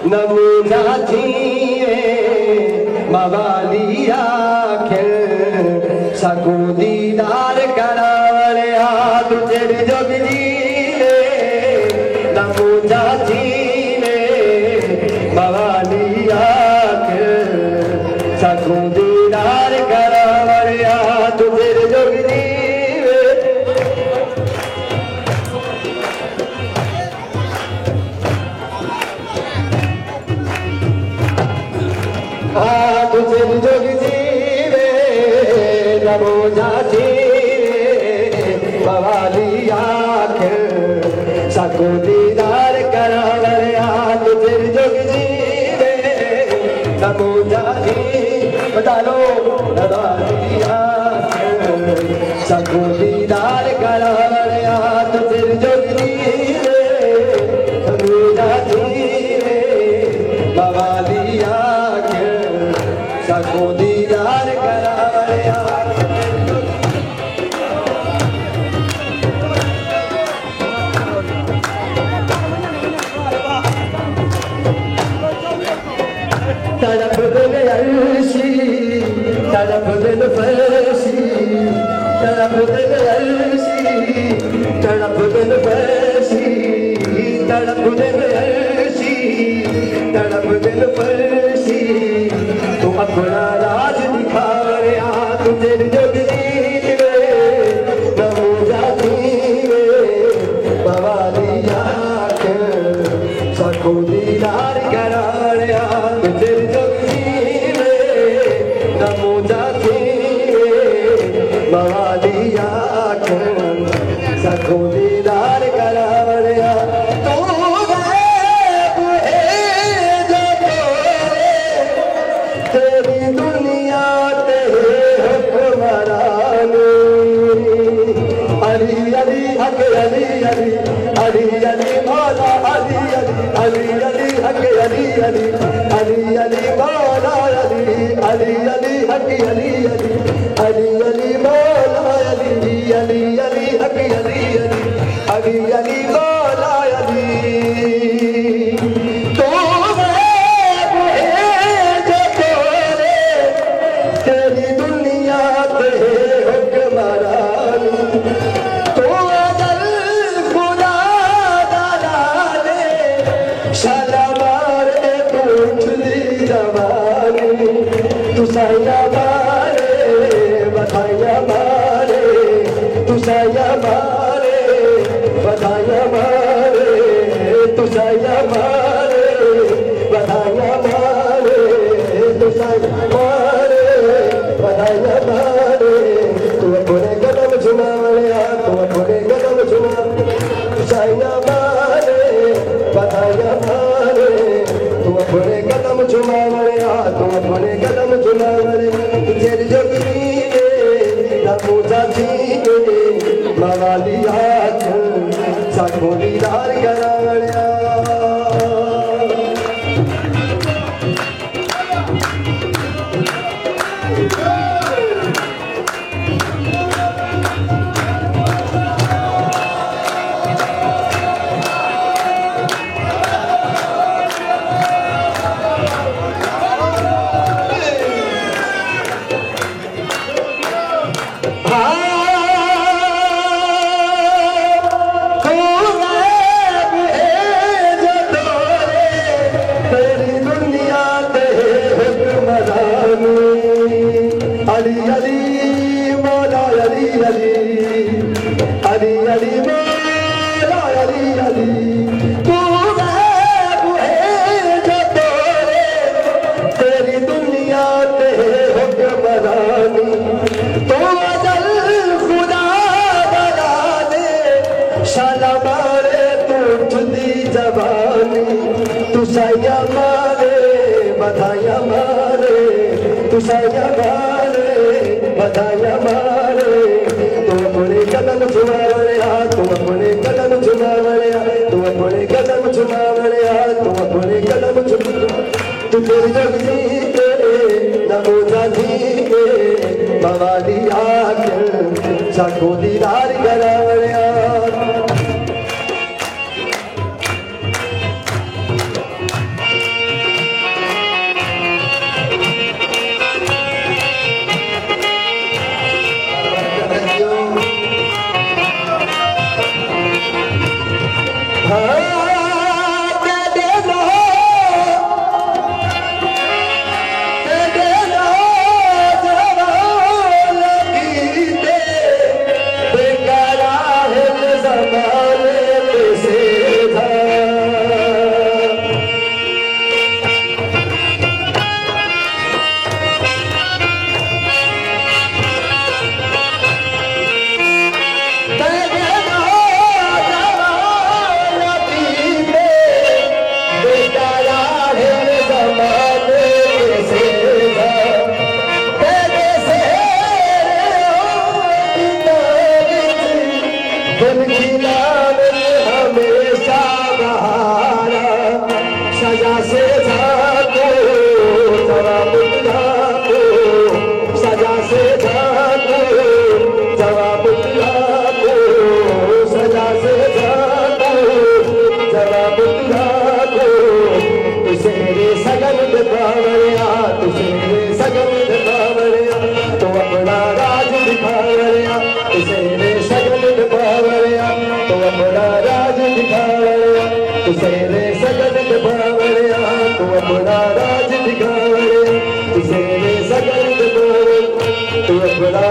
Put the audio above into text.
नमूना थीए मवाली आखिर सकू दीदार करावणे हाथ तेरे जोगजी नमूना थीए मवाली आखिर सकू दीदार करावणे हाथ तेरे जोगजी तुझे जोग जीवे नमो जाती मवाली आखिर सकू दीदार करावणे तुझे जोग जीवे नमो जाती बता लो मवाली आखिर सकू दीदार करावणे तुझे जोग जीवे नमो जाती मवाली सकू दीदार करावणे तड़प दिल अर्शी तड़प दिल फर्शी तड़प दिल अर्शी तड़प दिल फर्शी तड़प दिल अर्शी तड़प दिल फर्शी तू अपना राज दिखावे तुझे जोग जीवे नमो जाती मवाली आखिर सकू दीदार करावणे तुझे जोग जीवे नमो जाती मवाली आखिर सकू दीदार करावणे तेरी दुनिया तेरे हुक्मरानी अली अली हक अली अली अली अली मौला अली अली अली अली हक अली अली अली अली मौला अली अली अली हक अली अली अली अली मौला अली अली अली हक अली अली अली अली मौला अली तेरी दुनिया तेरे हुक्मरानी तो अजल खुदा दाने शाला मारे तू उठली जवानी तू साया मारे बधाइयां मारे तू साया मारे बधाइयां मारे तू साया मारे बधाइयां मारे तू साया मारे बधाइयां मारे तू अपने कदम झुमावणे तू अपने कदम झुमा साइया मारे बधाइयां मारे तू अपने कदम झुमावणे तू अपने कदम झुमावणे तेरी जोगनी नमो जाती मवाली आखिर सकू दीदार करावणे अली अली मौला अली अली अली अली मौला अली अली तू है जो तोरे तेरी दुनिया तेरे हुक्मरानी तो अजल खुदा बना दे शाला मारे तू ठुदी जवानी तू साया मारे बधाइयां मारे तू साया मारे बधाइयां मारे तू अपने कदम झुमावणे तू अपने कदम झुमावणे तू अपने कदम झुमावणे तू अपने कदम झुमा तू तेरी जोगजी नमो जाती मवाली आखिर सकू दीदार करावणे सजा से झाको जवाब तुझको, सजा से झाको जवाब तुझको, सजा से झाको जवाब तुझको, तुझे रे सगल दिखावड़िया, तुझे रे सगल दिखावड़िया, तो अपना राज दिखावड़िया, तुझे रे सगल दिखावड़िया, तो अपना राज दिखावड़िया, तुझे रे सगल दिखावड़िया, तो अपना राज दिखावड़िया, तुझे रे सगल दिखावड़िया, तो अपना